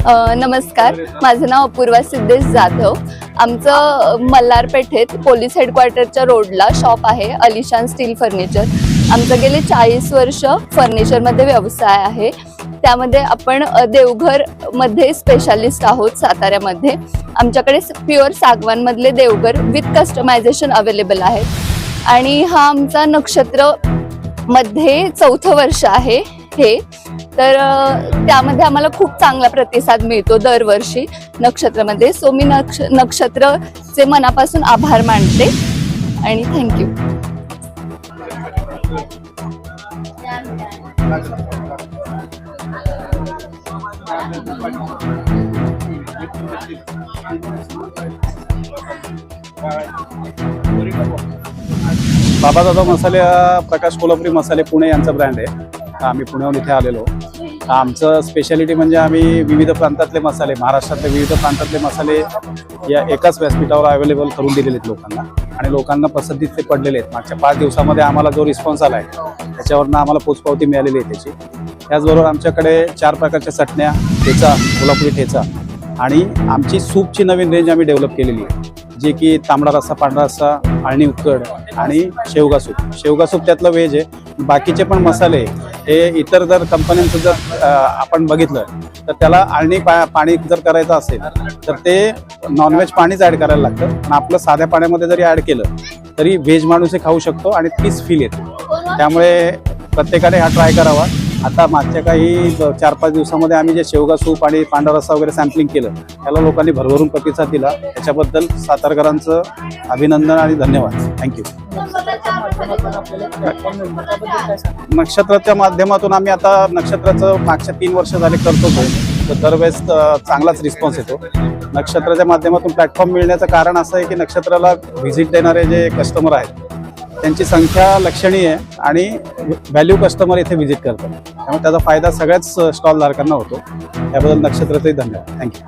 नमस्कार, माझं नाव अपूर्वा सिद्धेश जाधव। आमचं मल्हारपेठेत पोलीस हेडक्वार्टरच्या रोडला शॉप आहे अलिशान स्टील फर्निचर। आमचं गेले 40 वर्ष फर्निचरमध्ये व्यवसाय आहे। त्यामध्ये आपण देवघर मध्ये स्पेशालिस्ट आहोत। साताऱ्यामध्ये आमच्याकडे प्युअर सागवानमधले देवघर विथ कस्टमायझेशन अवेलेबल आहेत आणि हा आमचा नक्षत्र मध्ये 4थं वर्ष आहे हे। तर त्यामध्ये आम्हाला खूप चांगला प्रतिसाद मिळतो दरवर्षी नक्षत्रमध्ये। सो मी नक्षत्रचे मनापासून आभार मानते आणि थँक्यू। बाबा दादा मसाले प्रकाश कोल्हापुरी मसाले पुणे यांचा ब्रँड आहे। आम्ही पुण्याहून इथे आलेलो। आमचं स्पेशालिटी म्हणजे आम्ही विविध प्रांतातले मसाले, महाराष्ट्रातले विविध प्रांतातले मसाले या एकाच व्यासपीठावर अवेलेबल करून दिलेले आहेत लोकांना आणि लोकांना पसंतीत ते पडलेले आहेत। मागच्या 5 दिवसामध्ये आम्हाला जो रिस्पॉन्स आला आहे त्याच्यावरनं आम्हाला पोचपावती मिळालेली आहे त्याची। त्याचबरोबर आमच्याकडे 4 प्रकारच्या चटण्या, ठेचा, कोल्हापुरी ठेचा आणि आमची सूपची नवीन रेंज आम्ही डेव्हलप केलेली आहे, जे की तांबडा रस्सा, पांढरा रस्सा, आळणी उक्कड आणि शेवगा सूप। शेवगा सूप त्यातलं व्हेज आहे। बाकीचे पण मसाले हे इतर जर कंपन्यांचं जर आपण बघितलं तर त्याला आळणी पाणी जर करायचं असेल तर ते नॉनव्हेज पाणीच ॲड करायला लागतं आणि आपलं साध्या पाण्यामध्ये जरी ॲड केलं तरी व्हेज माणूसही खाऊ शकतो आणि तीच फील येते। त्यामुळे प्रत्येकाने हा ट्राय करावा। आता मागच्या काही 4-5 दिवसामध्ये आम्ही जे शेवगा सूप आणि पांढरा रस्सा वगैरे सॅम्पलिंग केलं त्याला लोकांनी भरभरून प्रतिसाद दिला। त्याच्याबद्दल सातारकरांचं अभिनंदन आणि धन्यवाद। थँक्यू। नक्षत्राच्या माध्यमातून आम्ही आता नक्षत्राचं मागच्या 3 वर्ष झाले करतो तर दरवेळेस चांगलाच रिस्पॉन्स येतो। नक्षत्राच्या माध्यमातून प्लॅटफॉर्म मिळण्याचं कारण असं आहे की नक्षत्राला व्हिजिट देणारे जे कस्टमर आहेत त्यांची संख्या लक्षणीय आहे आणि व्हॅल्यू कस्टमर इथे व्हिजिट करतात, त्यामुळे त्याचा फायदा सगळ्याच स्टॉल धारकांना होतो। त्याबद्दल नक्षत्राचंही धन्यवाद। थँक्यू।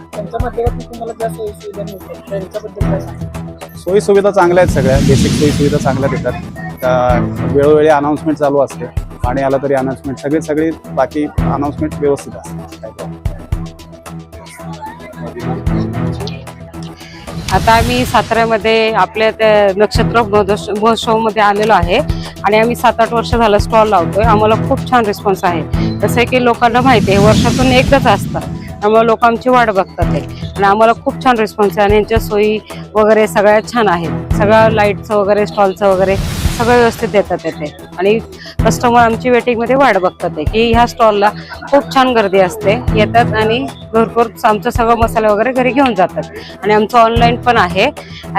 सोयी सुविधा चांगल्या आहेत, सगळ्या बेसिक सोयी सुविधा चांगल्या देतात। वेळोवेळी अनाऊन्समेंट चालू असते, पाणी आलं तरी अनाऊन्समेंट, सगळी बाकी अनाऊन्समेंट व्यवस्थित असते। आता आम्ही साताऱ्यामध्ये आपल्या त्या नक्षत्र महोत्सवामध्ये आलेलो आहे आणि आम्ही 7-8 वर्ष झालं स्टॉल लावतोय। आम्हाला खूप छान रिस्पॉन्स आहे। जसं की लोकांना माहिती आहे वर्षातून एकदाच असतं, त्यामुळे लोक आमची वाट बघतात आहे आणि आम्हाला खूप छान रिस्पॉन्स आहे आणि यांच्या सोयी वगैरे सगळ्या छान आहेत। सगळं लाईटचं वगैरे, स्टॉलचं वगैरे सगळं व्यवस्थित देतात येते आणि कस्टमर आमची वेटिंगमध्ये वाट बघतात आहे की ह्या स्टॉलला खूप छान गर्दी असते, येतात आणि भरपूर आमचं सगळं मसाले वगैरे घरी घेऊन जातात। आणि आमचं ऑनलाईन पण आहे।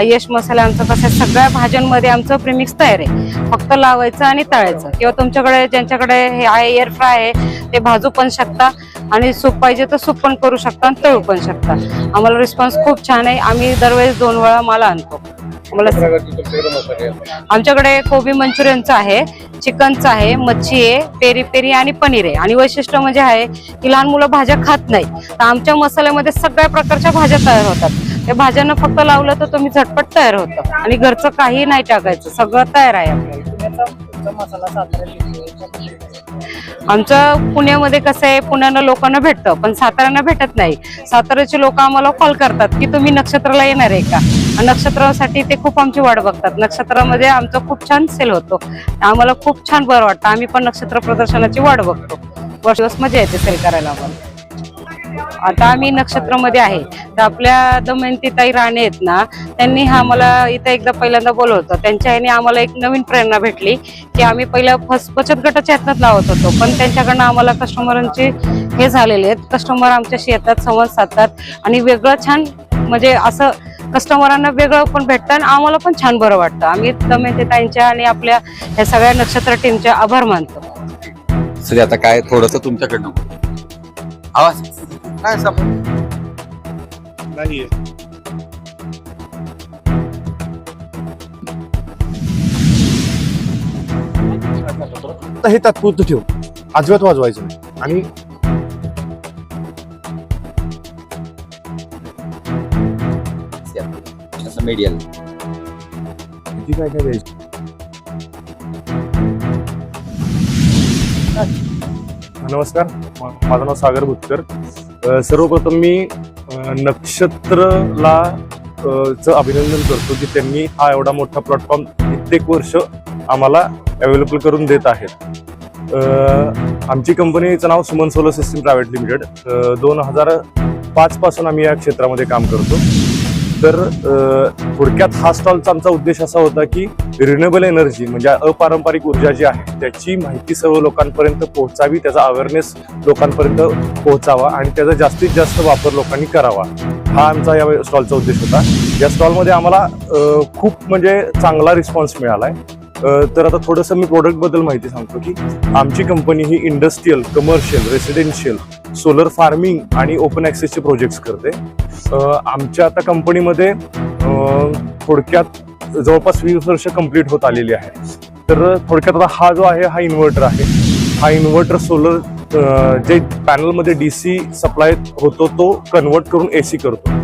यश मसाला आमचं कसं सगळ्या भाज्यांमध्ये आमचं प्रीमिक्स तयार आहे, फक्त लावायचं आणि तळायचं। किंवा तुमच्याकडे ज्यांच्याकडे हे आहे एअर फ्राय आहे ते भाजू पण शकता आणि सूप पाहिजे तर सूप पण करू शकता आणि तळू पण शकता। आम्हाला रिस्पॉन्स खूप छान आहे। आम्ही दरवेळेस 2 वेळा माल आणतो। आमच्याकडे कोबी मंचुरियनचं आहे, चिकनचं आहे, मच्छी आहे, पेरी पेरी आणि पनीर आहे। आणि वैशिष्ट्य म्हणजे आहे की लहान मुलं भाज्या खात नाही, तर आमच्या मसाल्यामध्ये सगळ्या प्रकारच्या भाज्या तयार होतात। त्या भाज्यांना फक्त लावलं तर तुम्ही झटपट तयार होतं आणि घरचं काही नाही टाकायचं, सगळं तयार आहे आपल्याला। आमचं पुण्यामध्ये कसं आहे, पुण्याला लोकांना भेटतं पण साताऱ्यांना भेटत नाही। साताऱ्याचे लोक आम्हाला कॉल करतात की तुम्ही नक्षत्राला येणार आहे का, नक्षत्रासाठी ते खूप आमची वाट बघतात। नक्षत्रामध्ये आमचं खूप छान सेल होतो, आम्हाला खूप छान बरं वाटतं। आम्ही पण नक्षत्र प्रदर्शनाची वाट बघतो, वर्ष मजा येते सेल करायला आम्हाला। आता आम्ही नक्षत्रामध्ये आहे तर आपल्या दमयंतीताई राणे आहेत ना, त्यांनी आम्हाला इथं एकदा पहिल्यांदा बोलवलं होतं। त्यांच्या ह्याने आम्हाला एक नवीन प्रेरणा भेटली की आम्ही पहिलं बचत गटाच्या ह्यातनंच लावत होतो, पण त्यांच्याकडनं आम्हाला कस्टमरांचे हे झालेले आहेत। कस्टमर आमच्याशी येतात, संवाद साधतात आणि वेगळं छान म्हणजे असं कस्टमरांना वेगळं पण भेटतं आणि आम्हाला पण छान बरं वाटतं। आम्ही दमयंतीताईंच्या आणि आपल्या ह्या सगळ्या नक्षत्र टीमच्या आभार मानतो। सर आता काय थोडंसं तुमच्याकडनं आवाज काय नाहीये। हे तात्पुरतं ठेव, अजिबात वाजवायचं नाही। आणि मीडियल काय काय द्यायचं। नमस्कार, माझं नाव सागर भुतकर। सर्वप्रथम मी नक्षत्रला चं अभिनंदन करतो की त्यांनी हा एवढा मोठा प्लॅटफॉर्म कित्येक वर्ष आम्हाला अवेलेबल करून देत आहेत. आमची कंपनीचं नाव Suman solar system private limited. 2005 पासून आम्ही या क्षेत्रामध्ये काम करतो. तर थोडक्यात हा स्टॉलचा आमचा उद्देश असा होता की रिन्युएबल एनर्जी म्हणजे अपारंपरिक ऊर्जा जी आहे त्याची माहिती सर्व लोकांपर्यंत पोहोचावी, त्याचा अवेअरनेस लोकांपर्यंत पोहोचावा आणि त्याचा जास्तीत जास्त वापर लोकांनी करावा, हा आमचा या स्टॉलचा उद्देश होता. या स्टॉलमध्ये आम्हाला खूप म्हणजे चांगला रिस्पॉन्स मिळाला आहे. तर आता थोडंसं मी प्रोडक्टबद्दल माहिती सांगतो की आमची कंपनी ही industrial, commercial, residential, solar farming आणि ओपन ॲक्सेसचे प्रोजेक्ट्स करते. आमच्या आता कंपनीमध्ये थोडक्यात जवळपास 20 वर्ष कंप्लीट होत आलेली आहे. तर थोडक्यात आता हा जो आहे हा इन्व्हर्टर आहे. हा इन्व्हर्टर सोलर जे पॅनलमध्ये DC सप्लाय होतो तो कन्वर्ट करून AC करतो.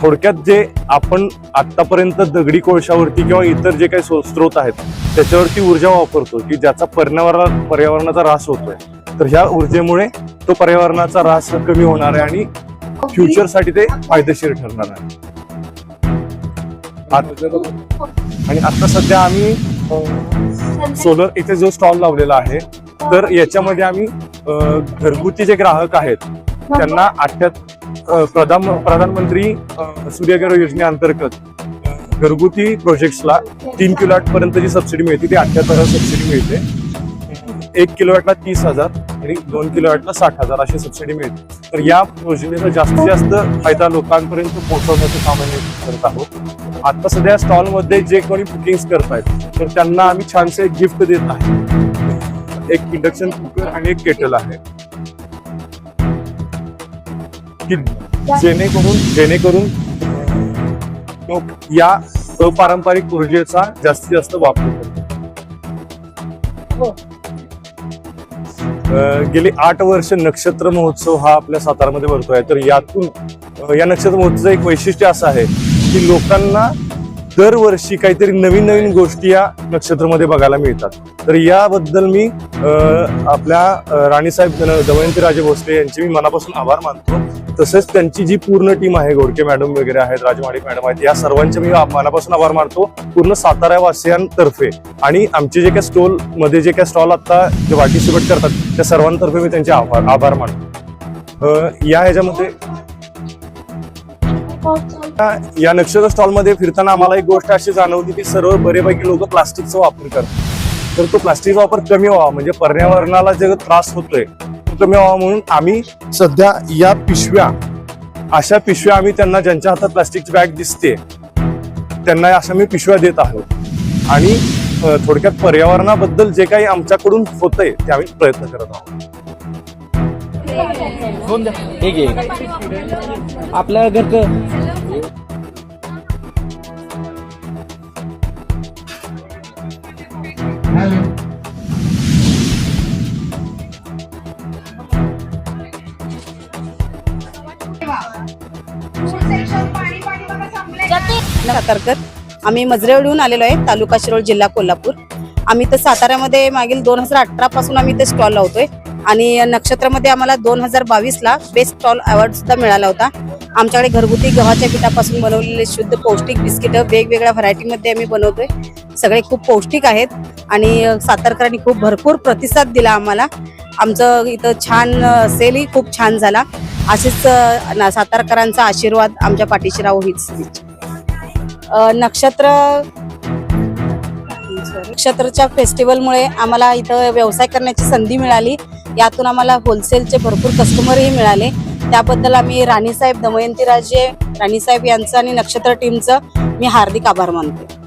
थोडक्यात जे आपण आतापर्यंत दगडी कोळशावरती किंवा इतर जे काही स्रोत आहेत त्याच्यावरती ऊर्जा वापरतो की ज्याचा पर्यावरणाचा ऱ्हास होतोय, तर ह्या ऊर्जेमुळे तो पर्यावरणाचा ऱ्हास कमी होणार आहे आणि फ्युचरसाठी ते फायदेशीर ठरणार आहे. आणि आता सध्या आम्ही सोलर इथे जो स्टॉल लावलेला आहे तर याच्यामध्ये आम्ही घरगुती जे ग्राहक आहेत त्यांना प्रधानमंत्री सूर्यघर योजनेअंतर्गत घरगुती प्रोजेक्ट्सला 3 किलोवॅट पर्यंतची सबसिडी मिळते. ती 78,000 सबसिडी मिळते. 1 किलोवॅटला 30,000 आणि 2 किलोवॅटला 60,000 अशी सबसिडी मिळते. तर या योजनेचा जास्तीत जास्त फायदा लोकांपर्यंत पोहोचवण्याचं काम आम्ही करत आहोत. आता सध्या स्टॉलमध्ये जे कोणी बुकिंग्स करतायत तर त्यांना आम्ही छानसे गिफ्ट देत आहे. एक इंडक्शन कुकर आणि एक केटल आहे की जेणेकरून लोक या अपारंपरिक ऊर्जेचा जास्तीत जास्त वापर करतात. गेली 8 वर्ष नक्षत्र महोत्सव हा आपल्या सातारामध्ये भरतोय. तर यातून या नक्षत्र महोत्सवाचं एक वैशिष्ट्य असं आहे की लोकांना दरवर्षी काहीतरी नवीन नवीन गोष्टी या नक्षत्रमध्ये बघायला मिळतात. तर याबद्दल मी आपल्या राणीसाहेब दमयंतीराजे भोसले यांचे मी मनापासून आभार मानतो. तसेच त्यांची जी पूर्ण टीम आहे, गोडके मॅडम वगैरे आहेत, राजमाडिक मॅडम आहेत, या सर्वांचे मी मनापासून आभार मानतो पूर्ण सातारा वासियांतर्फे. आणि आमचे जे काही स्टॉलमध्ये जे काही स्टॉल आता जे पार्टिसिपेट करतात त्या सर्वांतर्फे मी त्यांचे आभार मानतो. या नक्षत्र स्टॉलमध्ये फिरताना आम्हाला एक गोष्ट अशी जाणवती की सर्व बरेपैकी लोक प्लास्टिकचा वापर करतात. तर तो प्लास्टिकचा वापर कमी व्हावा म्हणजे पर्यावरणाला जे त्रास होतोय तो कमी व्हावा म्हणून आम्ही सध्या या अशा पिशव्या आम्ही त्यांना ज्यांच्या हातात प्लास्टिकची बॅग दिसते त्यांना अशा मी पिशव्या देत आहोत. आणि थोडक्यात पर्यावरणाबद्दल जे काही आमच्याकडून होतंय ते आम्ही प्रयत्न करत आहोत. आपल्या घरचं सातारकर. आम्ही मजरेवडून आलेलो आहे, तालुका शिरोळ, जिल्हा कोल्हापूर. आम्ही तर साताऱ्यामध्ये मागील 2018 पासून आम्ही ते स्टॉल लावतोय आणि नक्षत्रामध्ये आम्हाला 2022ला बेस्ट स्टॉल अवॉर्ड सुद्धा मिळाला होता. आमच्याकडे घरगुती गव्हाच्या पिठापासून बनवलेले शुद्ध पौष्टिक बिस्किट वेगवेगळ्या व्हरायटीमध्ये आम्ही बनवतोय. सगळे खूप पौष्टिक आहेत आणि सातारकरांनी खूप भरपूर प्रतिसाद दिला आम्हाला. आमचं इथं छान सेलही खूप छान झाला. असेच सातारकरांचा आशीर्वाद आमच्या पाठीशी राहू हीच. नक्षत्रच्या फेस्टिवलमुळे आम्हाला इथं व्यवसाय करण्याची संधी मिळाली. यातून आम्हाला होलसेलचे भरपूर कस्टमरही मिळाले. त्याबद्दल आम्ही राणीसाहेब दमयंतीराजे राणीसाहेब यांचं आणि नक्षत्र टीमचं मी हार्दिक आभार मानते.